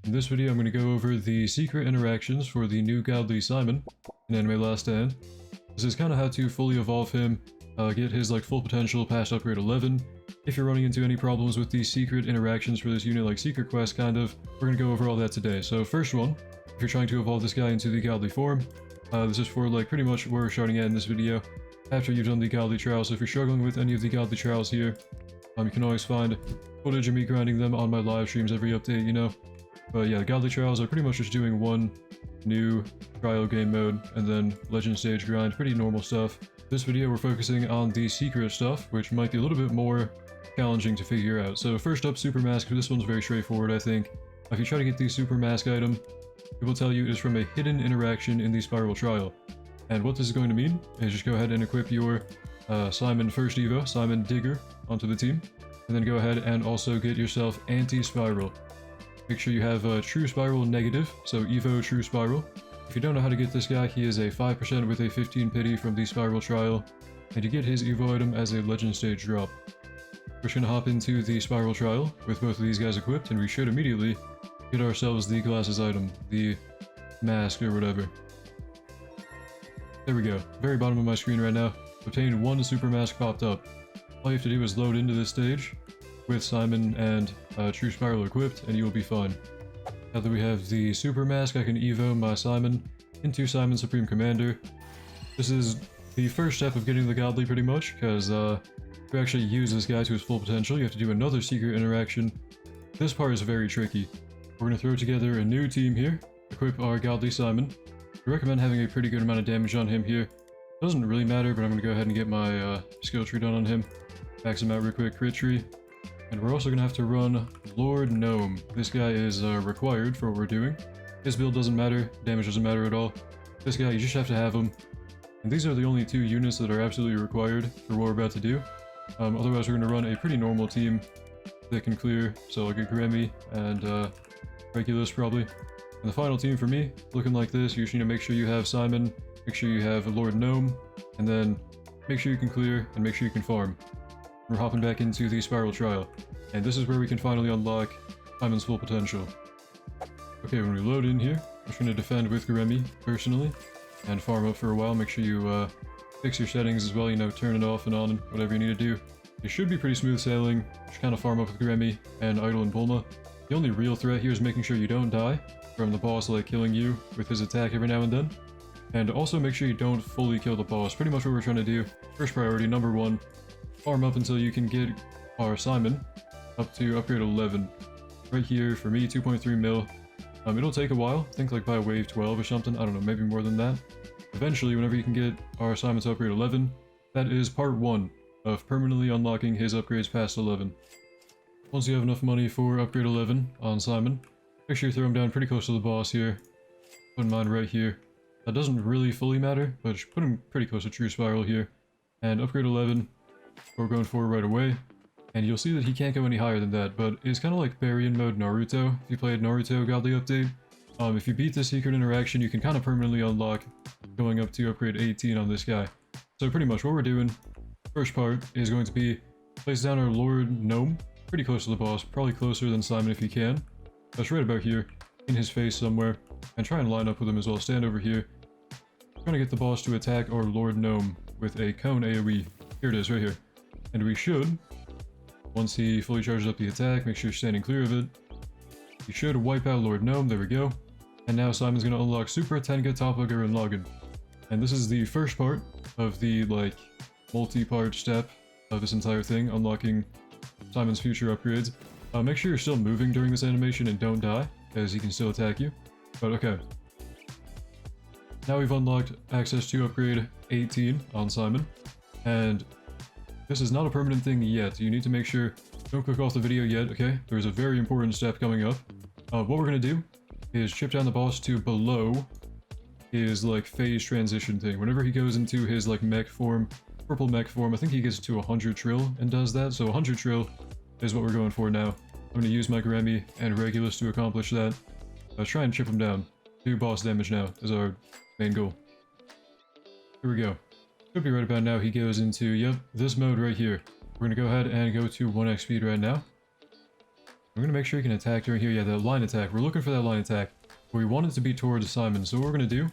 In this video, I'm going to go over the secret interactions for the new Godly Simon in Anime Last Stand. This is kind of how to fully evolve him, get his full potential past upgrade 11. If you're running into any problems with the secret interactions for this unit, like secret quest kind of, we're going to go over all that today. So first one, if you're trying to evolve this guy into the Godly form, this is for pretty much where we're starting at in this video. After you've done the Godly trials, so if you're struggling with any of the Godly trials here, you can always find footage of me grinding them on my live streams every update, you know. But yeah, the Godly trials are pretty much just doing one new trial game mode and then legend stage grind, pretty normal stuff. This video we're focusing on the secret stuff, which might be a little bit more challenging to figure out. So first up, Super Mask. This one's very straightforward, I think. If you try to get the Super Mask item, it will tell you it is from a hidden interaction in the Spiral trial. And what this is going to mean is just go ahead and equip your Simon First Evo, Simon Digger, onto the team. And then go ahead and also get yourself Anti-Spiral. Make sure you have True Spiral Negative, so Evo True Spiral. If you don't know how to get this guy, he is a 5% with a 15 pity from the Spiral trial. And you get his Evo item as a legend stage drop. We're just going to hop into the Spiral trial with both of these guys equipped, and we should immediately get ourselves the glasses item, the mask or whatever. There we go. Very bottom of my screen right now. Obtained one Super Mask popped up. All you have to do is load into this stage with Simon and True Spiral equipped, and you will be fine. Now that we have the Super Mask, I can Evo my Simon into Simon Supreme Commander. This is the first step of getting the Godly pretty much, because to actually use this guy to his full potential, you have to do another secret interaction. This part is very tricky. We're going to throw together a new team here, equip our Godly Simon. I recommend having a pretty good amount of damage on him here. Doesn't really matter, but I'm going to go ahead and get my skill tree done on him. Max him out real quick, crit tree. And we're also going to have to run Lord Gnome. This guy is required for what we're doing. His build doesn't matter, damage doesn't matter at all. This guy, you just have to have him. And these are the only two units that are absolutely required for what we're about to do. Otherwise we're going to run a pretty normal team that can clear, so I'll get Grammy and Regulus probably. And the final team for me, looking like this, you just need to make sure you have Simon, make sure you have Lord Gnome, and then make sure you can clear and make sure you can farm. We're hopping back into the Spiral trial, and this is where we can finally unlock Simon's full potential. Okay, when we load in here, I'm just going to defend with Gurren personally, and farm up for a while. Make sure you fix your settings as well, you know, turn it off and on, whatever you need to do. It should be pretty smooth sailing. Just kind of farm up with Gurren and Idol and Bulma. The only real threat here is making sure you don't die from the boss killing you with his attack every now and then. And also make sure you don't fully kill the boss. Pretty much what we're trying to do. First priority, number one, farm up until you can get our Simon up to upgrade 11. Right here, for me, 2.3 mil. It'll take a while, I think by wave 12 or something, I don't know, maybe more than that. Eventually, whenever you can get our Simon to upgrade 11, that is part 1 of permanently unlocking his upgrades past 11. Once you have enough money for upgrade 11 on Simon, make sure you throw him down pretty close to the boss here. Put mine right here. That doesn't really fully matter, but just put him pretty close to True Spiral here. And upgrade 11, we're going for right away. And you'll see that he can't go any higher than that, but it's kind of like Baryon mode Naruto. If you played Naruto Godly Update, if you beat the secret interaction, you can kind of permanently unlock going up to upgrade 18 on this guy. So pretty much what we're doing, first part is going to be place down our Lord Gnome, pretty close to the boss, probably closer than Simon if you can. That's right about here, in his face somewhere, and try and line up with him as well. Stand over here. We're going to get the boss to attack our Lord Gnome with a cone AoE. Here it is, right here. And we should, once he fully charges up the attack, make sure you're standing clear of it. You should wipe out Lord Gnome, there we go. And now Simon's going to unlock Super Tenga Toppa Gurren Lagan. And this is the first part of the, multi-part step of this entire thing, unlocking Simon's future upgrades. Make sure you're still moving during this animation and don't die, as he can still attack you. But okay. Now we've unlocked access to upgrade 18 on Simon, and this is not a permanent thing yet. You need to make sure, don't click off the video yet, okay? There's a very important step coming up. What we're going to do is chip down the boss to below his phase transition thing. Whenever he goes into his mech form, purple mech form, I think he gets to 100 trill and does that. So 100 trill is what we're going for now. I'm going to use my Grammy and Regulus to accomplish that. Try and chip him down. Do boss damage now is our main goal. Here we go. Should be right about now he goes into, yep, this mode right here. We're going to go ahead and go to 1x speed right now. I'm gonna make sure he can attack during here. Yeah, that line attack. We're looking for that line attack. But we want it to be towards Simon. So what we're gonna do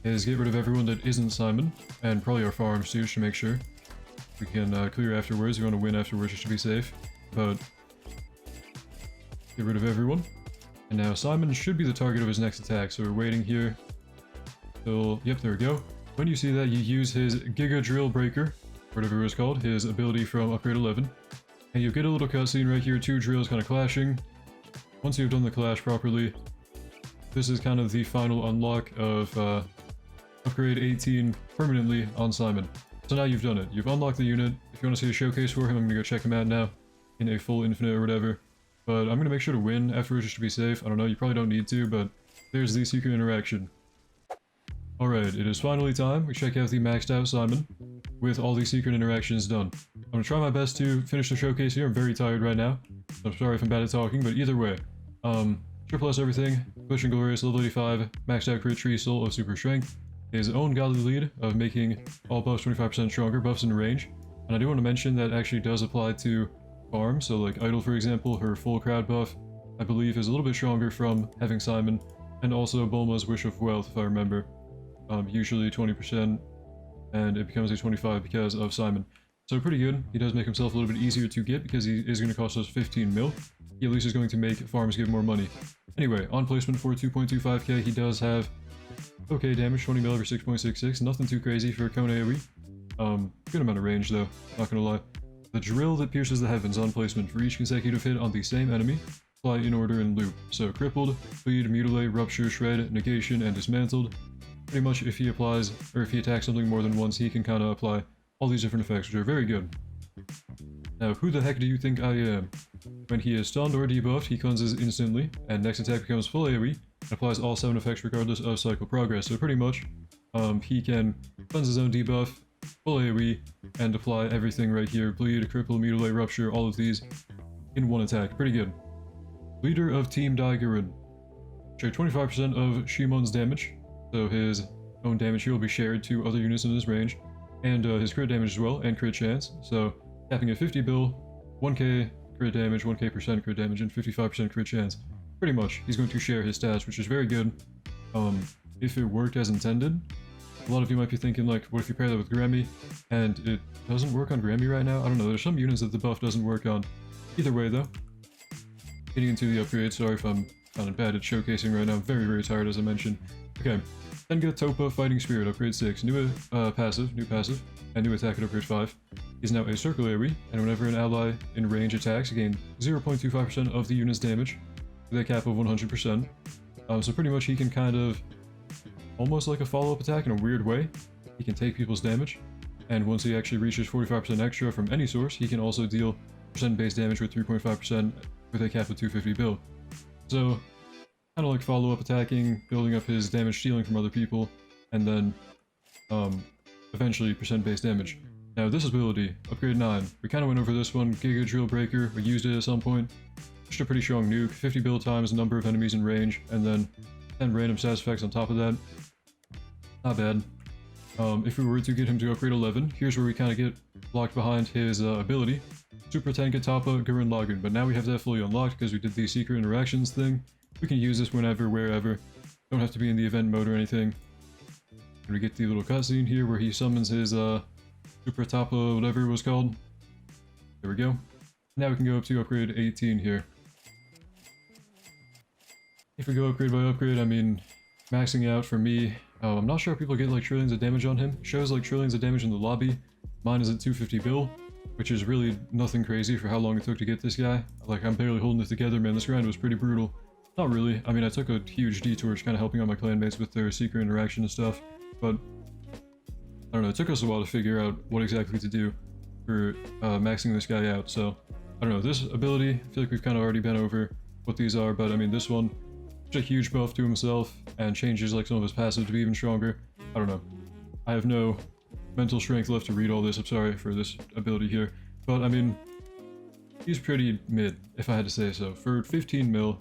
is get rid of everyone that isn't Simon, and probably our farms too, just to make sure. We can clear afterwards. We want to win afterwards just to be safe. But get rid of everyone. And now Simon should be the target of his next attack. So we're waiting here till... Yep, there we go. When you see that, you use his Giga Drill Breaker, whatever it was called, his ability from upgrade 11. And you get a little cutscene right here, two drills kind of clashing. Once you've done the clash properly, this is kind of the final unlock of upgrade 18 permanently on Simon. So now you've done it. You've unlocked the unit. If you want to see a showcase for him, I'm going to go check him out now in a full infinite or whatever. But I'm going to make sure to win afterwards just to be safe. I don't know, you probably don't need to, but there's the secret interaction. Alright, it is finally time. We check out the maxed out Simon with all the secret interactions done. I'm going to try my best to finish the showcase here. I'm very tired right now. I'm sorry if I'm bad at talking, but either way. Triple S everything. Bush and Glorious, level 85, maxed out crit tree, soul of super strength. His own godly lead of making all buffs 25% stronger, buffs in range. And I do want to mention that actually does apply to farms. So like Idol, for example, her full crowd buff, I believe, is a little bit stronger from having Simon. And also Bulma's Wish of Wealth, if I remember. Usually 20%, and it becomes a 25 because of Simon. So pretty good. He does make himself a little bit easier to get because he is going to cost us 15 mil. He at least is going to make farms give more money. Anyway, on placement for 2.25k, he does have okay damage, 20 mil over 6.66. Nothing too crazy for Cone AoE. Good amount of range though, not gonna lie. The drill that pierces the heavens on placement for each consecutive hit on the same enemy. Fly in order and loop. So crippled, bleed, mutilate, rupture, shred, negation, and dismantled. Pretty much if he applies, or if he attacks something more than once, he can kind of apply all these different effects, which are very good. Now, who the heck do you think I am? When he is stunned or debuffed, he cleanses instantly, and next attack becomes full AoE, and applies all 7 effects regardless of cycle progress. So pretty much, he can cleanse his own debuff, full AoE, and apply everything right here. Bleed, cripple, mutilate, rupture, all of these in one attack. Pretty good. Leader of Team Gurren. Share 25% of Shimon's damage. So his own damage here will be shared to other units in his range, and his crit damage as well, and crit chance. So capping at 50 bill, 1k crit damage, 1k% crit damage, and 55% crit chance. Pretty much, he's going to share his stats, which is very good. If it worked as intended. A lot of you might be thinking, like, what if you pair that with Grammy, and it doesn't work on Grammy right now? I don't know, there's some units that the buff doesn't work on. Either way, though. Getting into the upgrade, sorry if I'm kind of bad at showcasing right now, I'm very, very tired as I mentioned. Okay, then get Topa Fighting Spirit, upgrade 6, new passive, and new attack at upgrade 5. He's now a circle AoE, and whenever an ally in range attacks, gain 0.25% of the unit's damage, with a cap of 100%. So pretty much he can kind of, almost like a follow-up attack in a weird way, he can take people's damage, and once he actually reaches 45% extra from any source, he can also deal percent base damage with 3.5% with a cap of 250 bill. So, kind of like follow-up attacking, building up his damage stealing from other people, and then eventually percent base damage. Now this ability, upgrade 9, we kind of went over this one, Giga Drill Breaker, we used it at some point. Just a pretty strong nuke, 50 build times, number of enemies in range, and then 10 random stats effects on top of that. Not bad. If we were to get him to upgrade 11, here's where we kind of get locked behind his ability. Super Tenka Tapa Gurren Lagan, but now we have that fully unlocked because we did the secret interactions thing. We can use this whenever, wherever. Don't have to be in the event mode or anything. And we get the little cutscene here where he summons his Super Tapa, whatever it was called. There we go. Now we can go up to upgrade 18 here. If we go upgrade by upgrade, I mean, maxing out for me, I'm not sure if people get like trillions of damage on him. It shows like trillions of damage in the lobby. Mine is at 250 bill, which is really nothing crazy for how long it took to get this guy. Like, I'm barely holding it together, man. This grind was pretty brutal. Not really. I mean, I took a huge detour just kind of helping out my clanmates with their secret interaction and stuff, but I don't know, it took us a while to figure out what exactly to do for maxing this guy out, so I don't know, this ability, I feel like we've kind of already been over what these are, but I mean, this one, just a huge buff to himself, and changes like some of his passive to be even stronger. I don't know. I have no mental strength left to read all this, I'm sorry for this ability here, but I mean, he's pretty mid, if I had to say so. For 15 mil,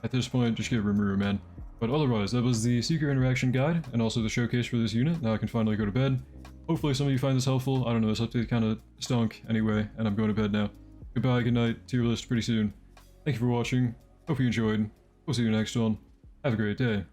at this point, just get Rimuru, man. But otherwise, that was the secret interaction guide, and also the showcase for this unit. Now I can finally go to bed. Hopefully some of you find this helpful. I don't know, this update kind of stunk anyway, and I'm going to bed now. Goodbye, good night, tier list pretty soon. Thank you for watching. Hope you enjoyed. We'll see you next one. Have a great day.